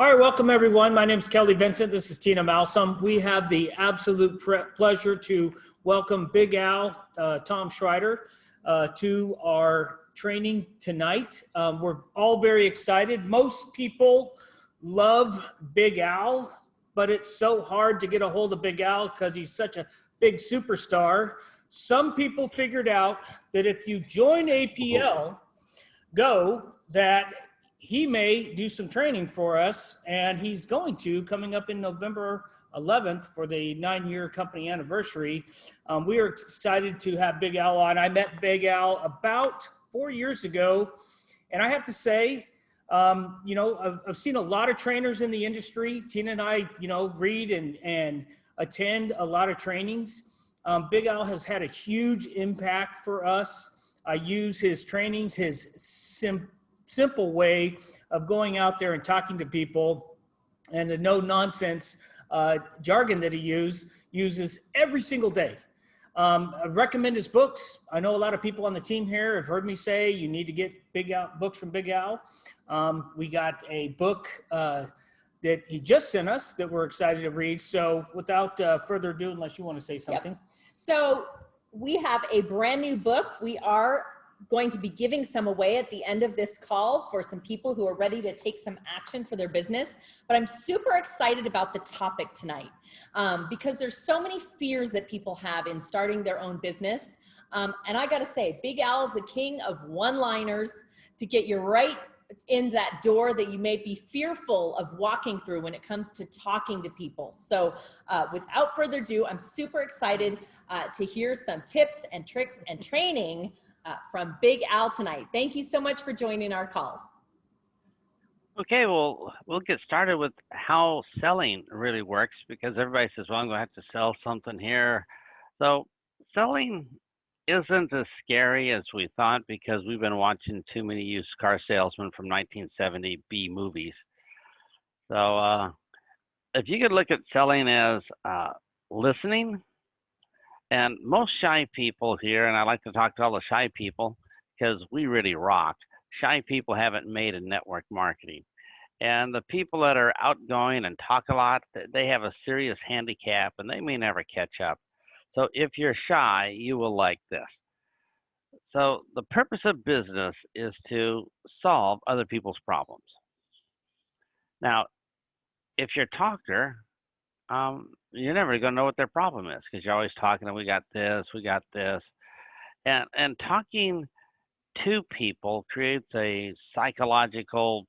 All right, welcome everyone. My name is Kelly Vincent. This is Tina Malsum. We have the absolute pleasure to welcome Big Al, Tom Schreiter, to our training tonight. We're all very excited. Most people love Big Al, but it's so hard to get a hold of Big Al because he's such a big superstar. Some people figured out that if you join APL, that he may do some training for us, and he's going to coming up in November 11th for the 9-year company anniversary. We are excited to have Big Al on. I met Big Al about 4 years ago, and I have to say, I've seen a lot of trainers in the industry. Tina and I, read and attend a lot of trainings. Big Al has had a huge impact for us. I use his trainings, his simple way of going out there and talking to people, and the no nonsense jargon that he uses every single day. I recommend his books. I know a lot of people on the team here have heard me say you need to get books from Big Al. We got a book that he just sent us that we're excited to read. So without further ado, unless you want to say something. Yep. So we have a brand new book. We are going to be giving some away at the end of this call for some people who are ready to take some action for their business. But I'm super excited about the topic tonight because there's so many fears that people have in starting their own business. And I got to say, Big Al is the king of one-liners to get you right in that door that you may be fearful of walking through when it comes to talking to people. So without further ado, I'm super excited to hear some tips and tricks and training from Big Al tonight. Thank you so much for joining our call. Okay, well, we'll get started with how selling really works, because everybody says, well, I'm going to have to sell something here. So selling isn't as scary as we thought, because we've been watching too many used car salesmen from 1970 B movies. So if you could look at selling as listening, and most shy people here, and I like to talk to all the shy people because we really rock. Shy people haven't made in network marketing. And the people that are outgoing and talk a lot, they have a serious handicap and they may never catch up. So if you're shy, you will like this. So the purpose of business is to solve other people's problems. Now, if you're a talker, you're never going to know what their problem is, because you're always talking, and we got this. And talking to people creates a psychological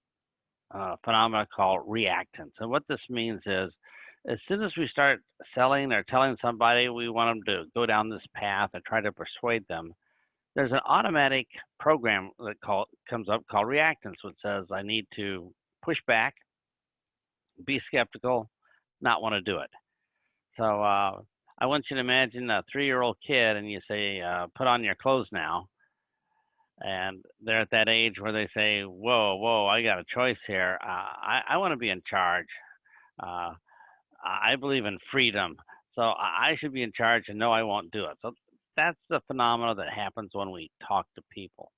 phenomenon called reactance. And what this means is, as soon as we start selling or telling somebody we want them to go down this path and try to persuade them, there's an automatic program that comes up called reactance, which says I need to push back, be skeptical, not want to do it. So I want you to imagine a 3-year-old kid, and you say, put on your clothes now. And they're at that age where they say, whoa, I got a choice here. I want to be in charge. I believe in freedom. So I should be in charge, and no, I won't do it. So that's the phenomenon that happens when we talk to people.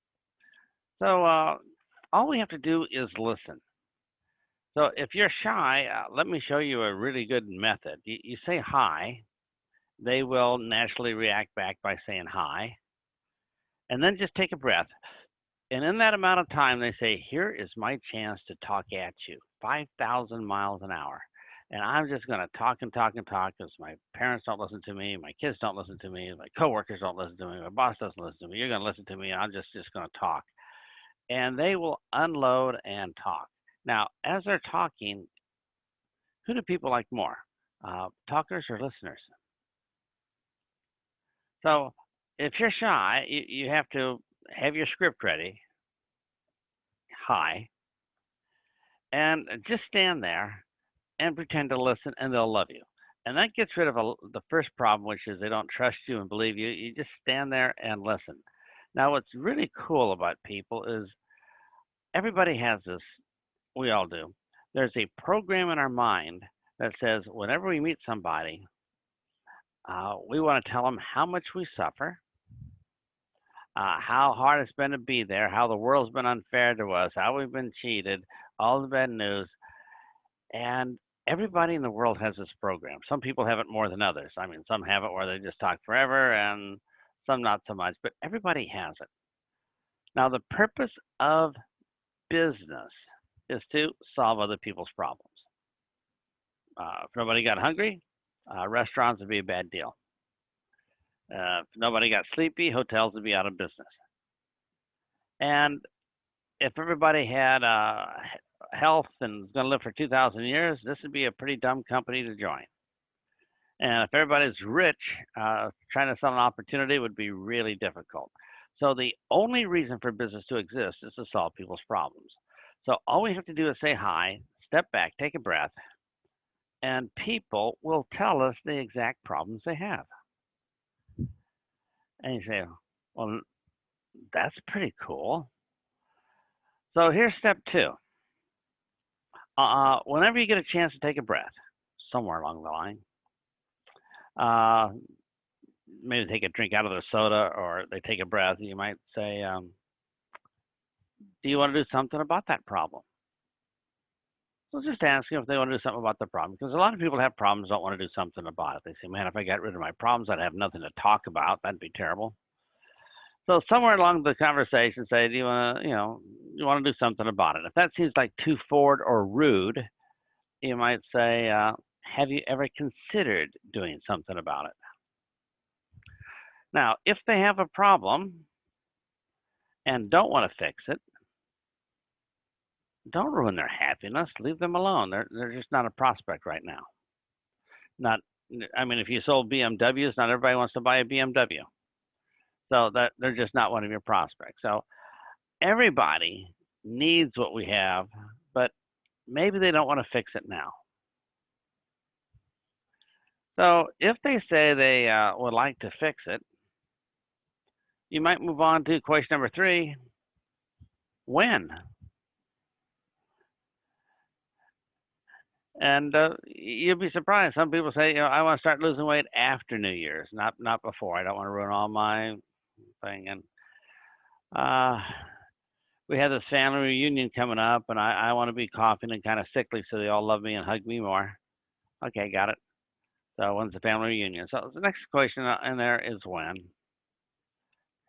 So all we have to do is listen. So if you're shy, let me show you a really good method. You say hi. They will naturally react back by saying hi. And then just take a breath. And in that amount of time, they say, here is my chance to talk at you, 5,000 miles an hour. And I'm just going to talk because my parents don't listen to me, my kids don't listen to me, my coworkers don't listen to me, my boss doesn't listen to me. You're going to listen to me, and I'm just going to talk. And they will unload and talk. Now, as they're talking, who do people like more, talkers or listeners? So if you're shy, you have to have your script ready, hi, and just stand there and pretend to listen, and they'll love you. And that gets rid of the first problem, which is they don't trust you and believe you. You just stand there and listen. Now, what's really cool about people is everybody has this. We all do. There's a program in our mind that says whenever we meet somebody, we want to tell them how much we suffer, how hard it's been to be there, how the world's been unfair to us, how we've been cheated, all the bad news. And everybody in the world has this program. Some people have it more than others. I mean, some have it where they just talk forever and some not so much, but everybody has it. Now, the purpose of business is to solve other people's problems. If nobody got hungry, restaurants would be a bad deal. If nobody got sleepy, hotels would be out of business. And if everybody had health and was going to live for 2,000 years, this would be a pretty dumb company to join. And if everybody's rich, trying to sell an opportunity would be really difficult. So the only reason for business to exist is to solve people's problems. So all we have to do is say hi, step back, take a breath, and people will tell us the exact problems they have. And you say, well, that's pretty cool. So here's step 2. Whenever you get a chance to take a breath, somewhere along the line, maybe take a drink out of their soda or they take a breath, you might say, do you want to do something about that problem? So just ask them if they want to do something about the problem, because a lot of people have problems, don't want to do something about it. They say, man, if I got rid of my problems, I'd have nothing to talk about. That'd be terrible. So somewhere along the conversation, say, do you want to, you want to do something about it? If that seems like too forward or rude, you might say, have you ever considered doing something about it? Now, if they have a problem and don't want to fix it, don't ruin their happiness. Leave them alone. They're just not a prospect right now. I mean, if you sold BMWs, not everybody wants to buy a BMW. So that they're just not one of your prospects. So everybody needs what we have, but maybe they don't want to fix it now. So if they say they would like to fix it, you might move on to question number 3. When? And you'll be surprised. Some people say, I want to start losing weight after New Year's, not before. I don't want to ruin all my thing. And we have this family reunion coming up, and I want to be coughing and kind of sickly so they all love me and hug me more. Okay, got it. So when's the family reunion? So the next question in there is when.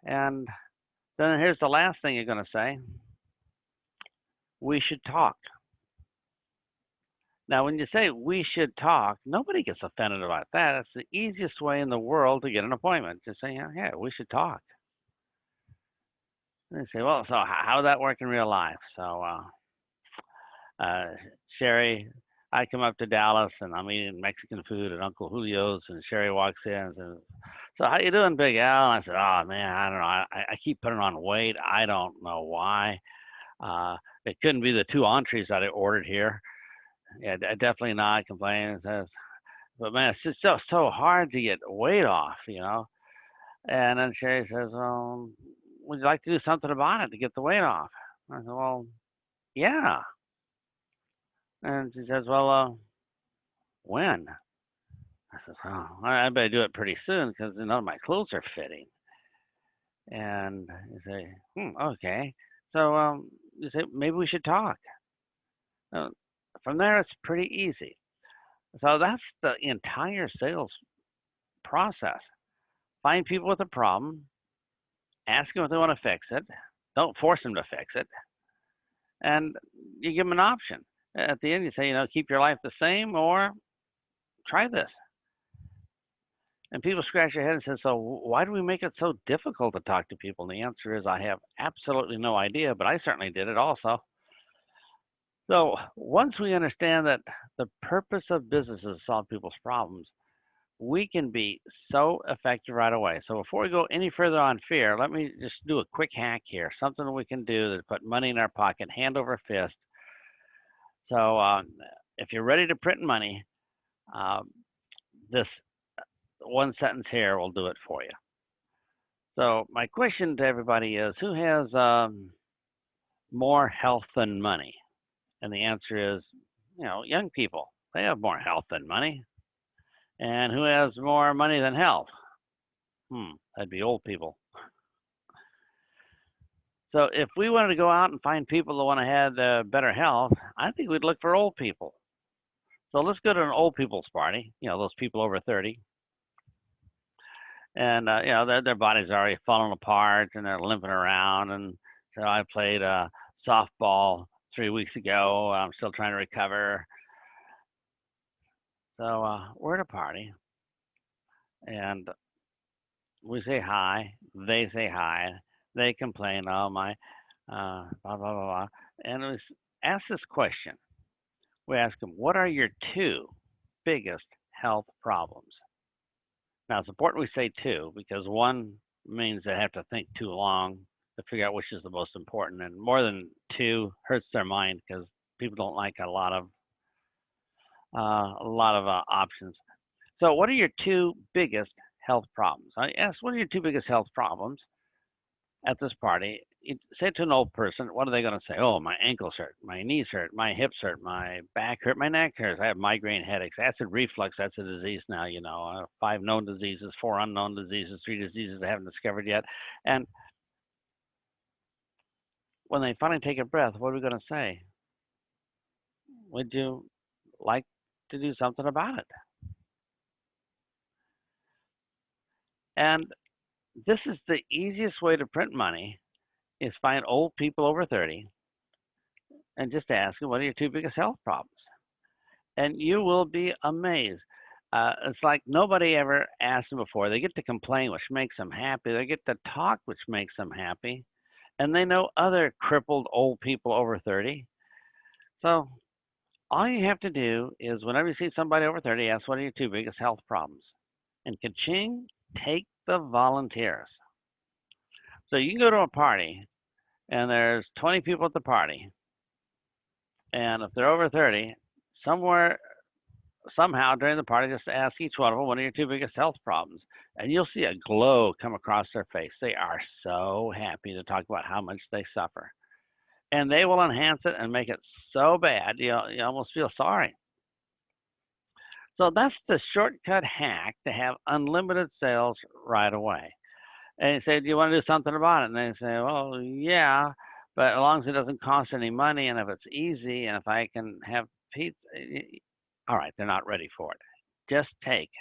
And then here's the last thing you're going to say. We should talk. Now, when you say we should talk, nobody gets offended about that. It's the easiest way in the world to get an appointment. Just say, yeah, we should talk. And they say, well, so how would that work in real life? So, Sherry, I come up to Dallas and I'm eating Mexican food at Uncle Julio's, and Sherry walks in and says, so how you doing, Big Al? And I said, oh, man, I don't know. I keep putting on weight. I don't know why. It couldn't be the 2 entrees that I ordered here. Yeah, definitely not complaining. Says, but man, it's just so hard to get weight off, And then Sherry says, would you like to do something about it to get the weight off? I said, well, yeah. And she says, well, when? I said, oh, I better do it pretty soon because my clothes are fitting. And you say, okay. So you say, maybe we should talk. From there, it's pretty easy. So that's the entire sales process. Find people with a problem, ask them if they want to fix it. Don't force them to fix it. And you give them an option. At the end, you say, keep your life the same or try this. And people scratch their head and say, so why do we make it so difficult to talk to people? And the answer is, I have absolutely no idea, but I certainly did it also. So once we understand that the purpose of business is to solve people's problems, we can be so effective right away. So before we go any further on fear, let me just do a quick hack here, something we can do to put money in our pocket, hand over fist. So if you're ready to print money, this one sentence here will do it for you. So my question to everybody is, who has more health than money? And the answer is, young people. They have more health than money. And who has more money than health? That'd be old people. So if we wanted to go out and find people that want to have better health, I think we'd look for old people. So let's go to an old people's party, those people over 30. And, their bodies are already falling apart and they're limping around. And so I played softball 3 weeks ago. I'm still trying to recover. So we're at a party and we say hi. They say hi. They complain, oh, my, blah, blah, blah, blah. And we ask this question. We ask them, what are your two biggest health problems? Now, it's important we say two because one means they have to think too long to figure out which is the most important. And more than two hurts their mind because people don't like a lot of options. So what are your two biggest health problems? I asked, what are your two biggest health problems at this party? You say to an old person, what are they going to say? Oh, my ankles hurt, my knees hurt, my hips hurt, my back hurt, my neck hurts. I have migraine headaches. Acid reflux, that's a disease now, 5 known diseases, 4 unknown diseases, 3 diseases they haven't discovered yet. And when they finally take a breath, what are we going to say? Would you like to do something about it? And this is the easiest way to print money is find old people over 30 and just ask them, what are your two biggest health problems? And you will be amazed. It's like nobody ever asked them before. They get to complain, which makes them happy. They get to talk, which makes them happy. And they know other crippled old people over 30. So all you have to do is whenever you see somebody over 30, ask, what are your two biggest health problems? And ka-ching, take the volunteers. So you can go to a party and there's 20 people at the party. And if they're over 30, somehow during the party, just ask each one of them, what are your two biggest health problems? And you'll see a glow come across their face. They are so happy to talk about how much they suffer. And they will enhance it and make it so bad, you almost feel sorry. So that's the shortcut hack to have unlimited sales right away. And you say, do you want to do something about it? And they say, well, yeah, but as long as it doesn't cost any money and if it's easy and if I can have pizza, all right, they're not ready for it. Just take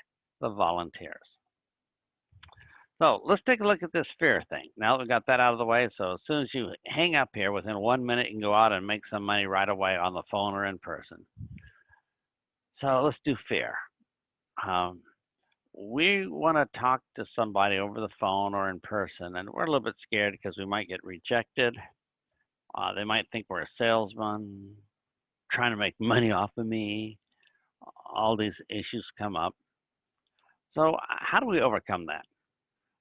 the volunteers. So let's take a look at this fear thing. Now that we've got that out of the way, so as soon as you hang up here, within 1 minute, you can go out and make some money right away on the phone or in person. So let's do fear. We want to talk to somebody over the phone or in person, and we're a little bit scared because we might get rejected. They might think we're a salesman, trying to make money off of me. All these issues come up. So how do we overcome that?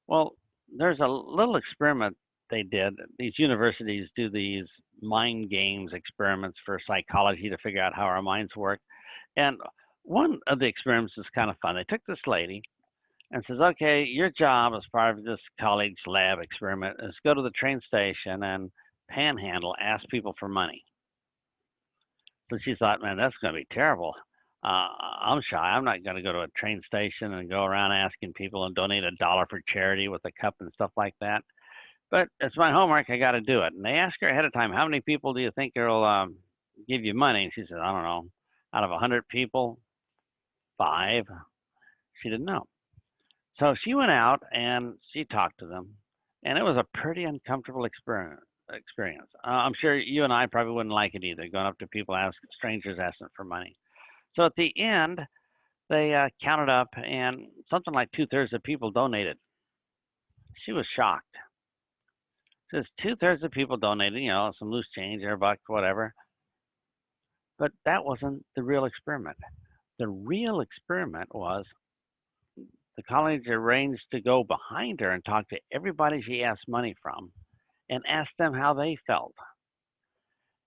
Well, there's a little experiment they did. These universities do these mind games experiments for psychology to figure out how our minds work. And one of the experiments is kind of fun. They took this lady and says, okay, your job as part of this college lab experiment is go to the train station and panhandle, ask people for money. So she thought, man, that's going to be terrible. I'm shy. I'm not going to go to a train station and go around asking people and donate $1 for charity with a cup and stuff like that. But it's my homework. I got to do it. And they asked her ahead of time, how many people do you think will give you money? And she said, I don't know. Out of 100 people, 5. She didn't know. So she went out and she talked to them. And it was a pretty uncomfortable experience. I'm sure you and I probably wouldn't like it either, going up to people, strangers asking for money. So at the end, they counted up, and something like 2/3 of people donated. She was shocked. Says 2/3 of people donated, some loose change or a buck, whatever. But that wasn't the real experiment. The real experiment was the college arranged to go behind her and talk to everybody she asked money from and ask them how they felt.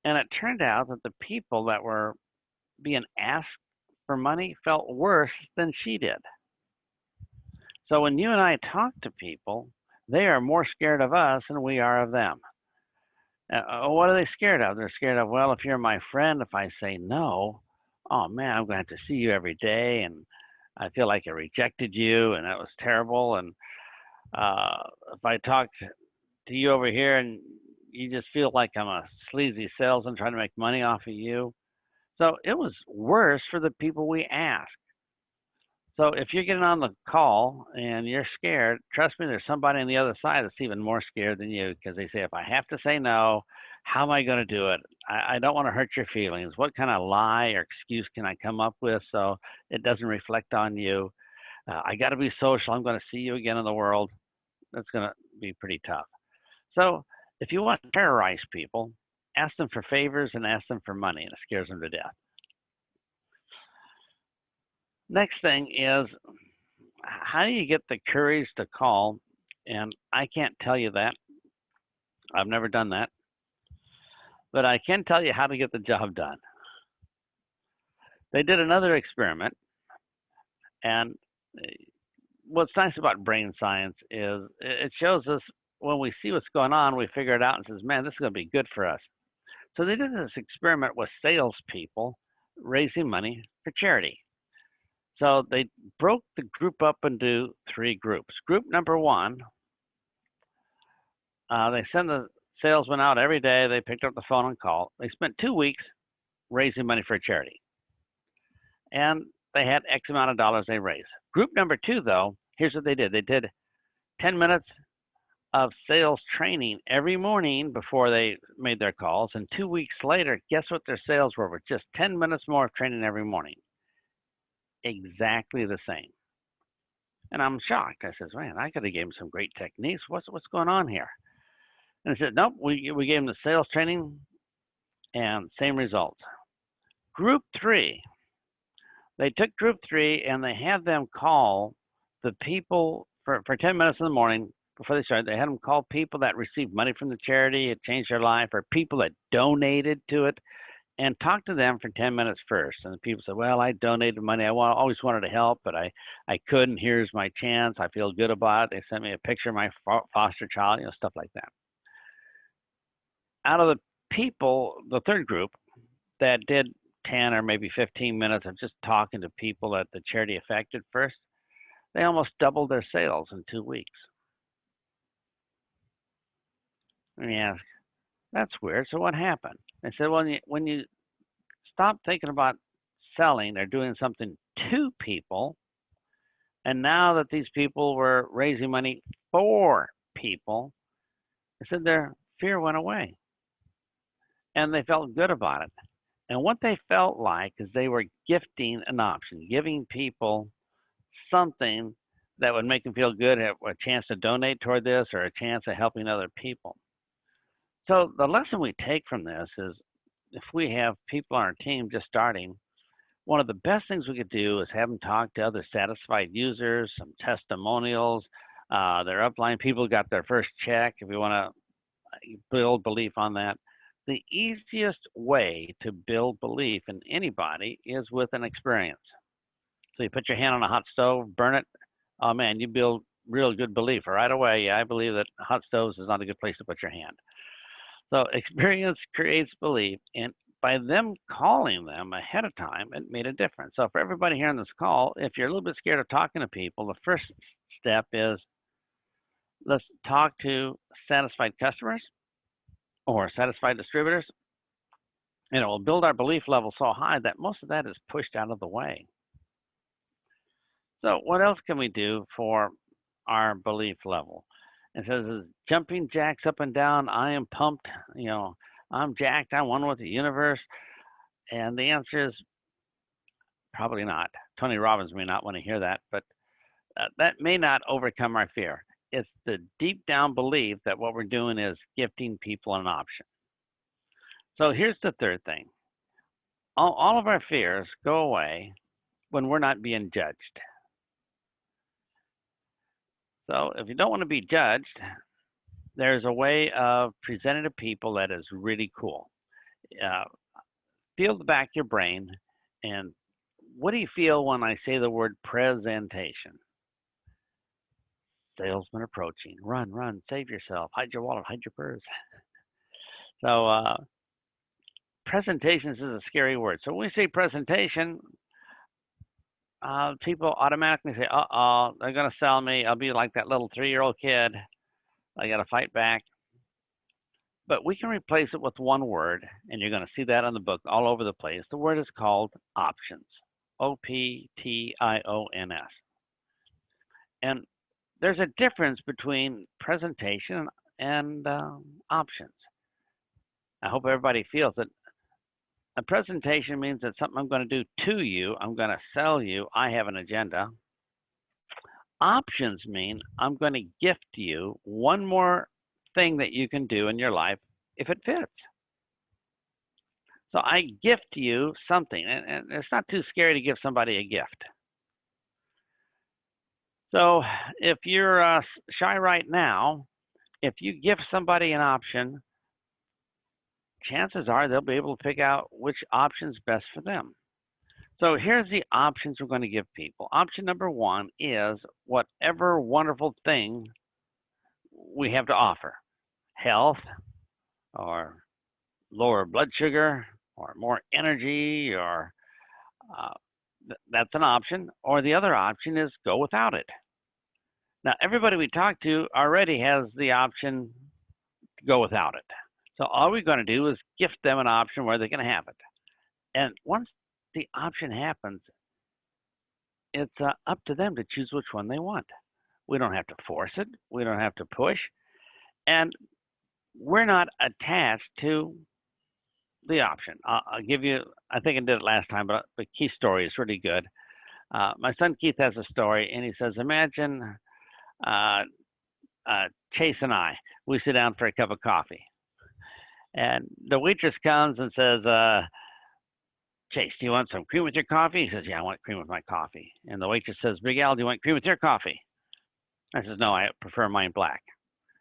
And it turned out that the people that were being asked for money felt worse than she did. So when you and I talk to people, they are more scared of us than we are of them. What are they scared of? They're scared of, well, if you're my friend, if I say no, oh man, I'm going to have to see you every day, and I feel like I rejected you, and that was terrible. And if I talk to you over here and you just feel like I'm a sleazy salesman trying to make money off of you, So it was worse for the people we asked. So if you're getting on the call and you're scared, trust me, there's somebody on the other side that's even more scared than you because they say, if I have to say no, how am I going to do it? I don't want to hurt your feelings. What kind of lie or excuse can I come up with so it doesn't reflect on you? I got to be social. I'm going to see you again in the world. That's going to be pretty tough. So if you want to terrorize people, ask them for favors and ask them for money, and it scares them to death. Next thing is, how do you get the courage to call? And I can't tell you that. I've never done that. But I can tell you how to get the job done. They did another experiment, and what's nice about brain science is it shows us when we see what's going on, we figure it out and says, man, this is going to be good for us. So they did this experiment with salespeople raising money for charity. So they broke the group up into 3 groups. Group number 1, they send the salesman out every day. They picked up the phone and called. They spent 2 weeks raising money for a charity. And they had X amount of dollars they raised. Group number 2, though, here's what they did. They did 10 minutes of sales training every morning before they made their calls. And 2 weeks later, guess what their sales were? With just 10 minutes more of training every morning. Exactly the same. And I'm shocked. I says, man, I could have gave him some great techniques. What's going on here? And I said, nope, we gave him the sales training and same results. Group 3, they took group 3 and they had them call the people for 10 minutes in the morning before they started. They had them call people that received money from the charity, it changed their life, or people that donated to it, and talk to them for 10 minutes first. And the people said, well, I donated money. I always wanted to help, but I couldn't. Here's my chance. I feel good about it. They sent me a picture of my foster child, stuff like that. Out of the people, the third group that did 10 or maybe 15 minutes of just talking to people that the charity affected first, they almost doubled their sales in 2 weeks. And you ask, that's weird. So what happened? They said, well, when you stop thinking about selling or doing something to people, and now that these people were raising money for people, they said their fear went away. And they felt good about it. And what they felt like is they were gifting an option, giving people something that would make them feel good, a chance to donate toward this or a chance of helping other people. So the lesson we take from this is, if we have people on our team just starting, one of the best things we could do is have them talk to other satisfied users, some testimonials, their upline people got their first check, if we want to build belief on that. The easiest way to build belief in anybody is with an experience. So you put your hand on a hot stove, burn it. Oh man, you build real good belief right away. Yeah, I believe that hot stoves is not a good place to put your hand. So experience creates belief, and by them calling them ahead of time, it made a difference. So for everybody here on this call, if you're a little bit scared of talking to people, the first step is, let's talk to satisfied customers or satisfied distributors, and it will build our belief level so high that most of that is pushed out of the way. So what else can we do for our belief level? It says, jumping jacks up and down, I am pumped, I'm jacked, I'm one with the universe. And the answer is probably not. Tony Robbins may not want to hear that, but that may not overcome our fear. It's the deep down belief that what we're doing is gifting people an option. So here's the third thing. All of our fears go away when we're not being judged. So if you don't want to be judged, there's a way of presenting to people that is really cool. Feel the back of your brain, and what do you feel when I say the word presentation? Salesman approaching. Run, run, save yourself. Hide your wallet, hide your purse. So presentations is a scary word. So when we say presentation, people automatically say, uh-oh, they're going to sell me. I'll be like that little 3-year-old kid. I got to fight back. but we can replace it with one word, and you're going to see that on the book all over the place. The word is called options. Options. And there's a difference between presentation and options. I hope everybody feels that a presentation means that something I'm going to do to you, I'm going to sell you, I have an agenda. Options mean I'm going to gift you one more thing that you can do in your life if it fits. So I gift you something, and it's not too scary to give somebody a gift. So if you're shy right now, if you gift somebody an option, chances are they'll be able to pick out which option's best for them. So here's the options we're going to give people. Option number one is whatever wonderful thing we have to offer. Health, or lower blood sugar, or more energy, or that's an option. Or the other option is go without it. Now, everybody we talk to already has the option to go without it. So all we're going to do is gift them an option where they can have it. And once the option happens, it's up to them to choose which one they want. We don't have to force it. We don't have to push. And we're not attached to the option. I'll give you, I think I did it last time, but the key story is really good. My son Keith has a story, and he says, imagine Chase and I, we sit down for a cup of coffee. And the waitress comes and says, Chase, do you want some cream with your coffee? He says, yeah, I want cream with my coffee. And the waitress says, Big Al, do you want cream with your coffee? I says, no, I prefer mine black.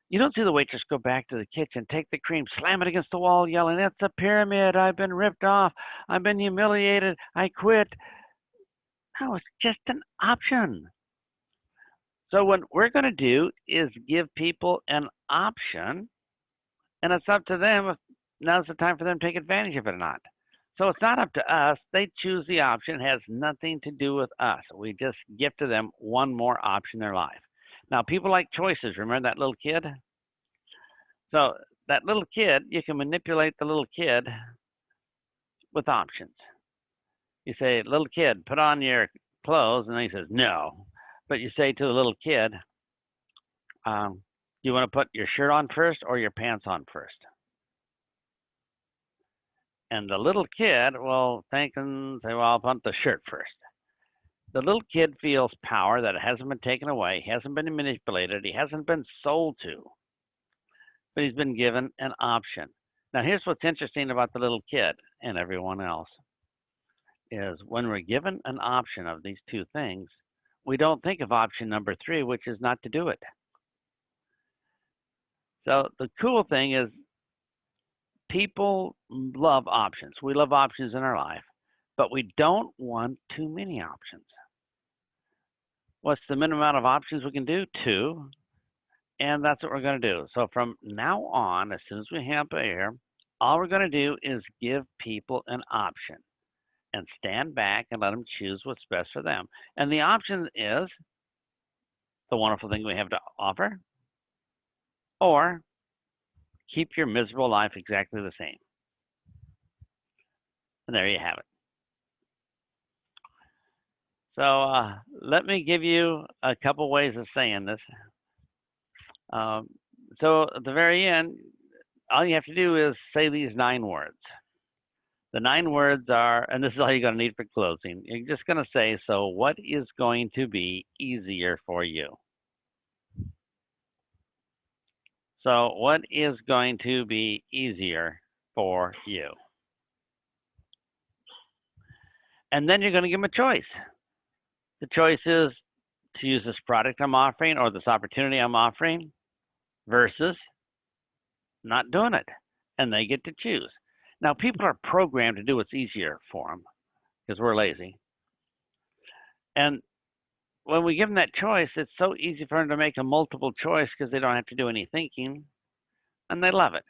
You don't see the waitress go back to the kitchen, take the cream, slam it against the wall, yelling, it's a pyramid, I've been ripped off, I've been humiliated, I quit. No, it's just an option. So what we're going to do is give people an option, and it's up to them if now's the time for them to take advantage of it or not. So it's not up to us. They choose the option. It has nothing to do with us. We just gift to them one more option in their life. Now, people like choices. Remember that little kid? So that little kid, you can manipulate the little kid with options. You say, little kid, put on your clothes, and then he says, no. But you say to the little kid, you want to put your shirt on first or your pants on first? And the little kid will think and say, well, I'll put the shirt first. The little kid feels power that hasn't been taken away, he hasn't been manipulated, he hasn't been sold to, but he's been given an option. Now, here's what's interesting about the little kid and everyone else is when we're given an option of these two things, we don't think of option number 3, which is not to do it. So the cool thing is people love options. We love options in our life, but we don't want too many options. What's the minimum amount of options we can do? 2. And that's what we're going to do. So from now on, as soon as we hang up air, all we're going to do is give people an option and stand back and let them choose what's best for them. And the option is the wonderful thing we have to offer, or keep your miserable life exactly the same. And there you have it. So let me give you a couple ways of saying this. So at the very end, all you have to do is say these 9 words. The 9 words are, and this is all you're going to need for closing. You're just going to say, so what is going to be easier for you? So what is going to be easier for you? And then you're going to give them a choice. The choice is to use this product I'm offering or this opportunity I'm offering versus not doing it. And they get to choose. Now, people are programmed to do what's easier for them because we're lazy. And when we give them that choice, it's so easy for them to make a multiple choice because they don't have to do any thinking, and they love it.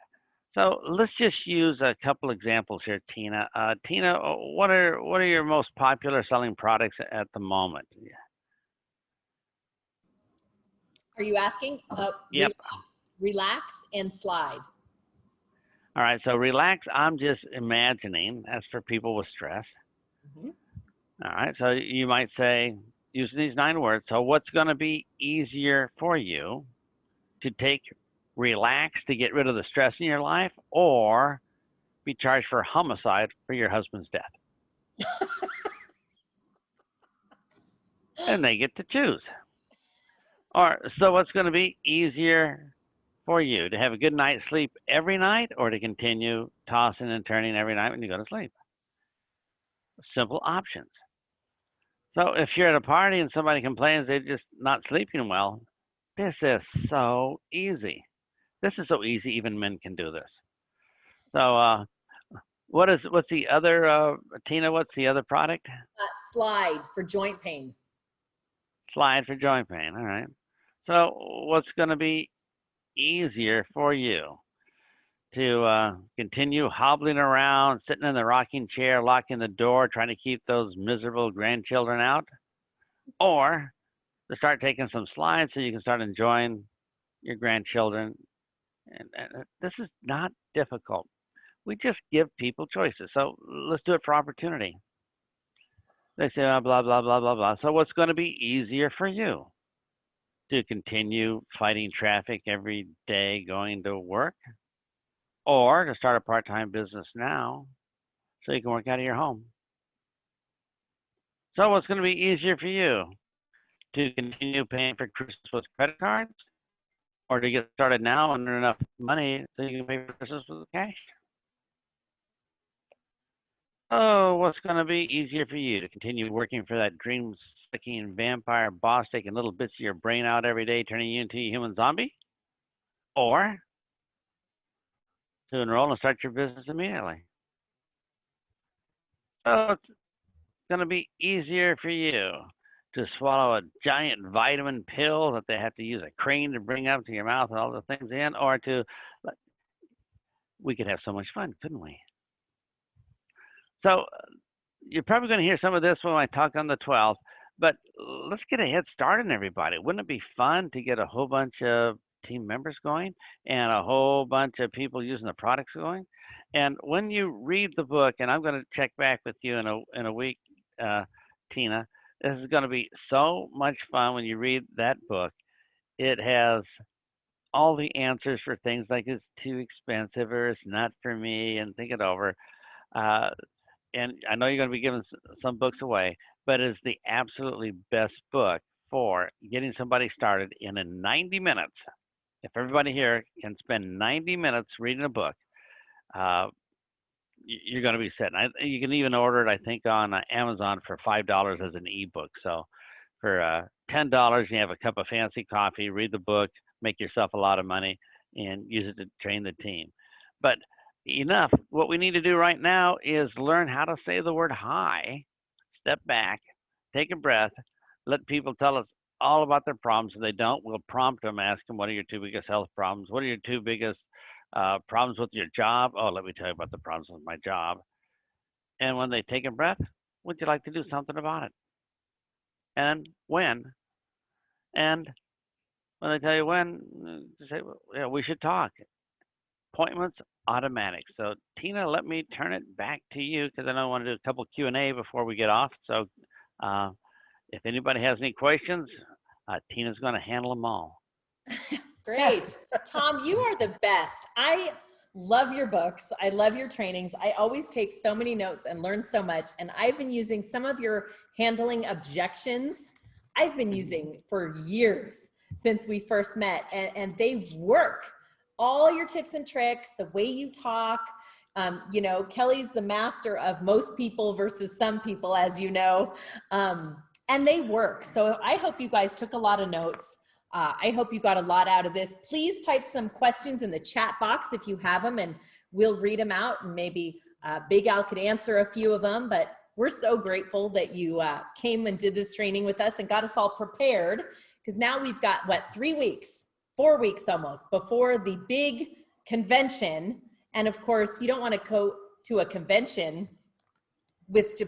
So let's just use a couple examples here, Tina. Tina, what are your most popular selling products at the moment? Are you asking? Yep. Relax and slide. All right, so relax, I'm just imagining. That's for people with stress. Mhm. All right, so you might say, using these 9 words, so what's going to be easier for you to take relax to get rid of the stress in your life, or be charged for homicide for your husband's death? And they get to choose. Or, so what's going to be easier for you, to have a good night's sleep every night, or to continue tossing and turning every night when you go to sleep? Simple options. So if you're at a party and somebody complains they're just not sleeping well, this is so easy. This is so easy, even men can do this. So what's the other, Tina, what's the other product? Slide for joint pain. Slide for joint pain, all right. So what's going to be easier for you? To continue hobbling around, sitting in the rocking chair, locking the door, trying to keep those miserable grandchildren out? Or to start taking some slides so you can start enjoying your grandchildren? And this is not difficult. We just give people choices. So let's do it for opportunity. They say, oh, blah, blah, blah, blah, blah. So what's going to be easier for you? To continue fighting traffic every day going to work? Or to start a part-time business now so you can work out of your home? So what's going to be easier for you? To continue paying for Christmas with credit cards? Or to get started now and earn enough money so you can pay for Christmas with cash? Oh, what's going to be easier for you? To continue working for that dream-sucking vampire boss, taking little bits of your brain out every day, turning you into a human zombie? Or to enroll and start your business immediately? So it's going to be easier for you to swallow a giant vitamin pill that they have to use a crane to bring up to your mouth and all the things in, or we could have so much fun, couldn't we? So you're probably going to hear some of this when I talk on the 12th, but let's get a head start on everybody. Wouldn't it be fun to get a whole bunch of team members going and a whole bunch of people using the products going? And when you read the book, and I'm going to check back with you in a week, Tina, this is going to be so much fun when you read that book. It has all the answers for things like it's too expensive or it's not for me, and think it over. And I know you're going to be giving some books away, but it's the absolutely best book for getting somebody started in 90 minutes. If everybody here can spend 90 minutes reading a book, you're going to be set. You can even order it, I think, on Amazon for $5 as an ebook. So for $10, you have a cup of fancy coffee, read the book, make yourself a lot of money, and use it to train the team. But enough. What we need to do right now is learn how to say the word hi, step back, take a breath, let people tell us all about their problems. If they don't, we'll prompt them, ask them, what are your 2 biggest health problems? What are your 2 biggest problems with your job? Oh, let me tell you about the problems with my job. And when they take a breath, would you like to do something about it? And when? And when they tell you when, say, well, yeah, we should talk. Appointments automatic. So Tina, let me turn it back to you because I know I want to do a couple Q&A before we get off. So if anybody has any questions, Tina's going to handle them all. Great. Tom, you are the best. I love your books. I love your trainings. I always take so many notes and learn so much. And I've been using some of your handling objections. I've been using for years since we first met, and they work. All your tips and tricks, the way you talk, you know, Kelly's the master of most people versus some people, as you know, and they work. So I hope you guys took a lot of notes. I hope you got a lot out of this. Please type some questions in the chat box if you have them, and we'll read them out, and maybe Big Al could answer a few of them. But we're so grateful that you came and did this training with us and got us all prepared, because now we've got, what, 3 weeks? 4 weeks almost before the big convention. And of course, you don't want to go to a convention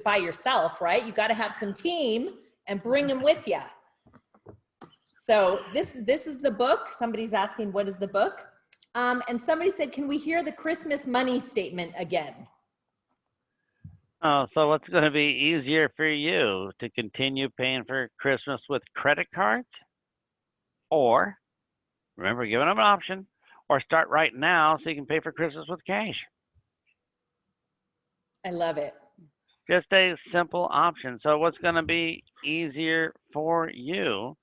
by yourself, right? You got to have some team and bring them with you. So this is the book. Somebody's asking, what is the book? And somebody said, can we hear the Christmas money statement again? Oh, so what's going to be easier for you to continue paying for Christmas with credit cards, or remember giving them an option, or start right now so you can pay for Christmas with cash? I love it. Just a simple option. So what's going to be easier for you,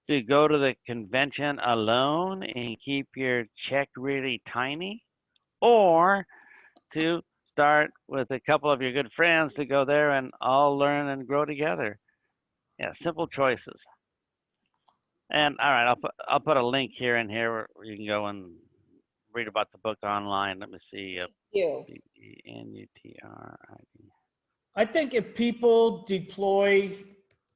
to go to the convention alone and keep your check really tiny, or to start with a couple of your good friends to go there and all learn and grow together? Yeah, simple choices. And all right, I'll put a link here and here where you can go and read about the book online. Let me see. Thank you. BENUTRID. I think if people deploy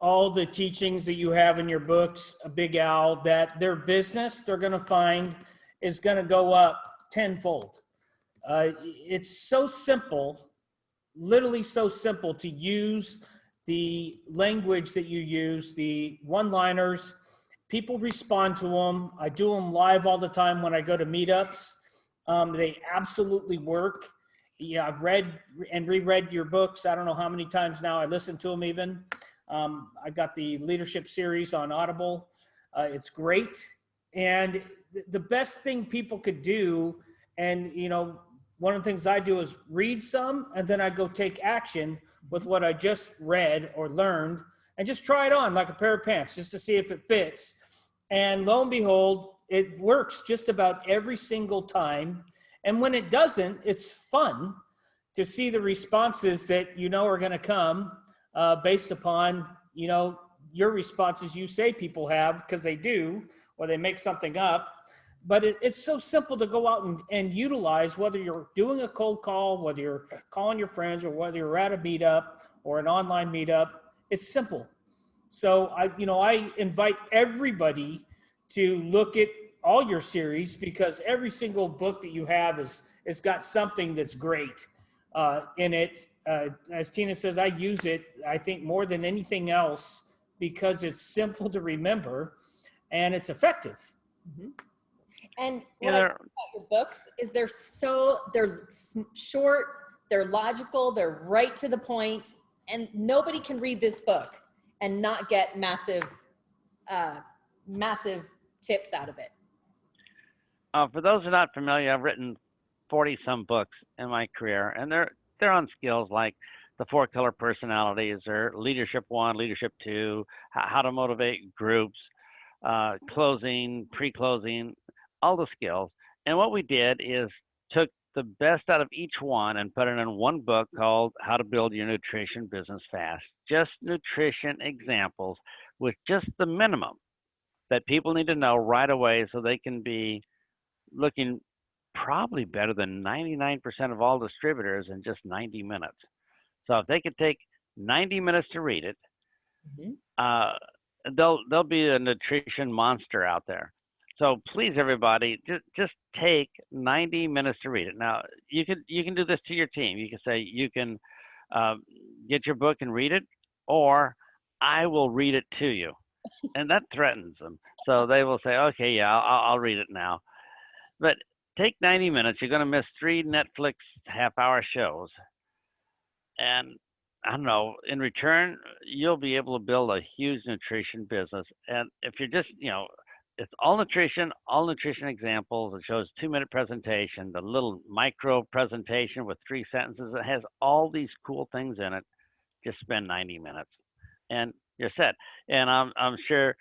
all the teachings that you have in your books, Big Al, that their business they're going to find is going to go up tenfold. It's so simple, literally so simple to use the language that you use, the one-liners. People respond to them. I do them live all the time when I go to meetups. They absolutely work. Yeah, I've read and reread your books. I don't know how many times now. I listen to them even. I got the leadership series on Audible. It's great. And the best thing people could do, and one of the things I do is read some, and then I go take action with what I just read or learned, and just try it on like a pair of pants, just to see if it fits. And lo and behold, it works just about every single time. And when it doesn't, it's fun to see the responses that are going to come based upon your responses you say people have, because they do, or they make something up. But it's so simple to go out and utilize, whether you're doing a cold call, whether you're calling your friends, or whether you're at a meetup or an online meetup. It's simple. So I invite everybody to look at all your series, because every single book that you have is got something that's great in it. As Tina says, I use it, I think, more than anything else, because it's simple to remember and it's effective. Mm-hmm. And what I like about your books is they're short, they're logical, they're right to the point, and nobody can read this book and not get massive tips out of it. For those who are not familiar, I've written 40 some books in my career, and they're on skills like the 4-color personalities, or leadership 1, leadership 2, how to motivate groups, closing, pre-closing, all the skills. And what we did is took the best out of each one and put it in one book called How to Build Your Nutrition Business Fast. Just nutrition examples with just the minimum that people need to know right away, so they can be looking probably better than 99% of all distributors in just 90 minutes. So if they could take 90 minutes to read it, they'll be a nutrition monster out there. So please, everybody, just take 90 minutes to read it. Now, you can do this to your team. You can say, you can get your book and read it, or I will read it to you. And that threatens them. So they will say, okay, yeah, I'll read it now. But take 90 minutes. You're going to miss 3 Netflix half-hour shows. And I don't know, in return, you'll be able to build a huge nutrition business. And if you're just, it's all nutrition examples. It shows 2-minute presentation, the little micro presentation with 3 sentences. It has all these cool things in it. Just spend 90 minutes and you're set. And I'm sure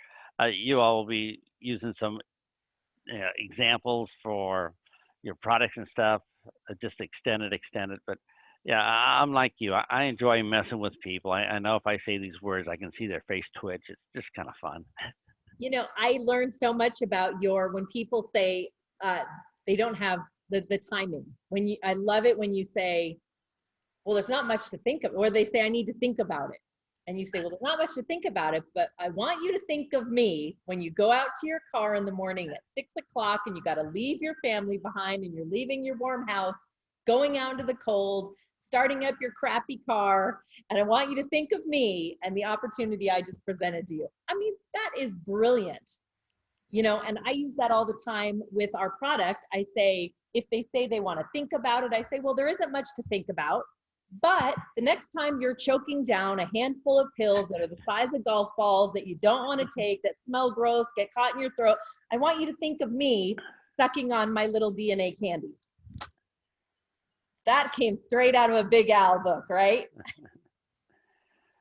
you all will be using some examples for your products and stuff, just extend it. But yeah, I'm like you. I enjoy messing with people. I know if I say these words, I can see their face twitch. It's just kind of fun. I learned so much about when people say they don't have the timing. I love it when you say, well, there's not much to think of, or they say, I need to think about it. And you say, well, there's not much to think about it, but I want you to think of me when you go out to your car in the morning at 6 o'clock and you got to leave your family behind and you're leaving your warm house, going out into the cold, starting up your crappy car. And I want you to think of me and the opportunity I just presented to you. I mean, that is brilliant. You know, and I use that all the time with our product. I say, if they say they want to think about it, I say, well, there isn't much to think about. But the next time you're choking down a handful of pills that are the size of golf balls that you don't want to take, that smell gross, get caught in your throat, I want you to think of me sucking on my little DNA candies. That came straight out of a Big Al book, right?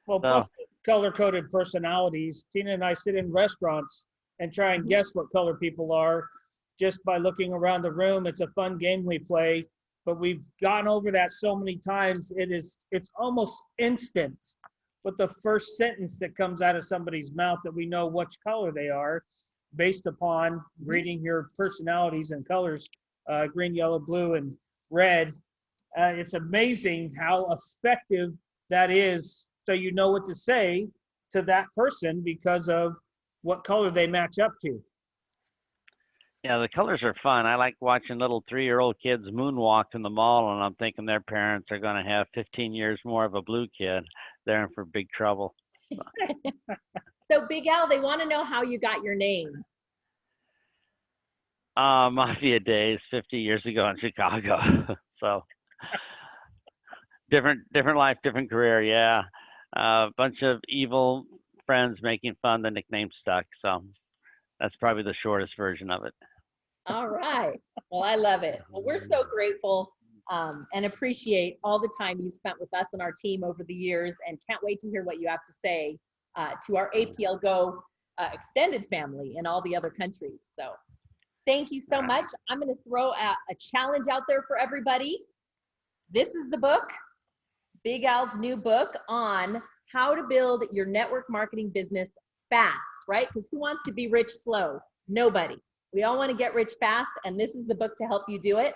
Well, plus color-coded personalities. Tina and I sit in restaurants and try and guess what color people are just by looking around the room. It's a fun game we play, but we've gone over that so many times. It's almost instant with the first sentence that comes out of somebody's mouth that we know which color they are based upon reading your personalities and colors, green, yellow, blue, and red. It's amazing how effective that is. So you know what to say to that person because of what color they match up to. Yeah, the colors are fun. I like watching little 3-year-old kids moonwalk in the mall, and I'm thinking their parents are going to have 15 years more of a blue kid. They're in for big trouble. So Big Al, they want to know how you got your name. Mafia days 50 years ago in Chicago. So different life, different career. Yeah. A bunch of evil friends making fun. The nickname stuck. So that's probably the shortest version of it. All right. Well, I love it. Well, we're so grateful and appreciate all the time you've spent with us and our team over the years, and can't wait to hear what you have to say to our APL Go extended family in all the other countries. So thank you so much. I'm going to throw a challenge out there for everybody. This is the book, Big Al's new book on how to build your network marketing business fast, right? Because who wants to be rich slow? Nobody. We all want to get rich fast, and this is the book to help you do it.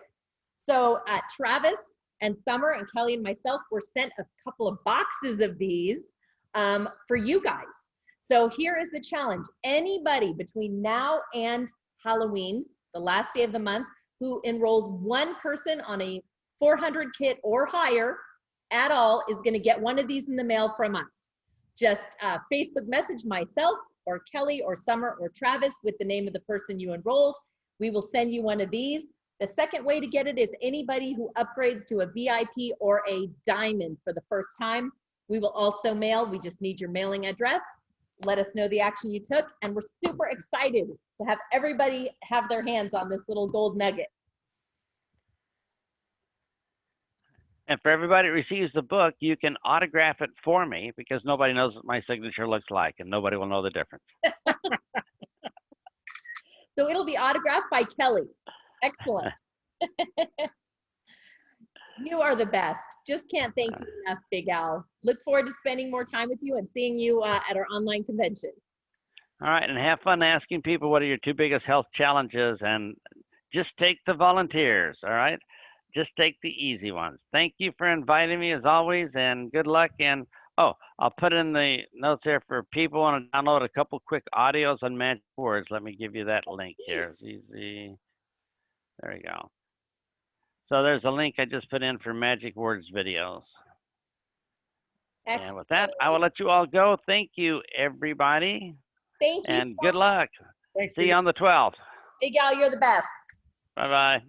So Travis and Summer and Kelly and myself were sent a couple of boxes of these for you guys. So here is the challenge. Anybody between now and Halloween, the last day of the month, who enrolls one person on a 400 kit or higher at all is going to get one of these in the mail from us. Just Facebook message myself or Kelly or Summer or Travis with the name of the person you enrolled. We will send you one of these. The second way to get it is anybody who upgrades to a VIP or a diamond for the first time. We will also mail. We just need your mailing address. Let us know the action you took. And we're super excited to have everybody have their hands on this little gold nugget. And for everybody that receives the book, you can autograph it for me because nobody knows what my signature looks like and nobody will know the difference. So it'll be autographed by Kelly. Excellent. You are the best. Just can't thank you enough, Big Al. Look forward to spending more time with you and seeing you at our online convention. All right, and have fun asking people what are your 2 biggest health challenges, and just take the volunteers, all right? Just take the easy ones. Thank you for inviting me as always, and good luck. And oh, I'll put in the notes there for people who want to download a couple quick audios on magic words. Let me give you that link here. It's easy. There we go. So there's a link I just put in for magic words videos. Excellent. And with that, I will let you all go. Thank you, everybody. Thank you. And good luck. Thanks. See you on the 12th. Big Al, you're the best. Bye-bye.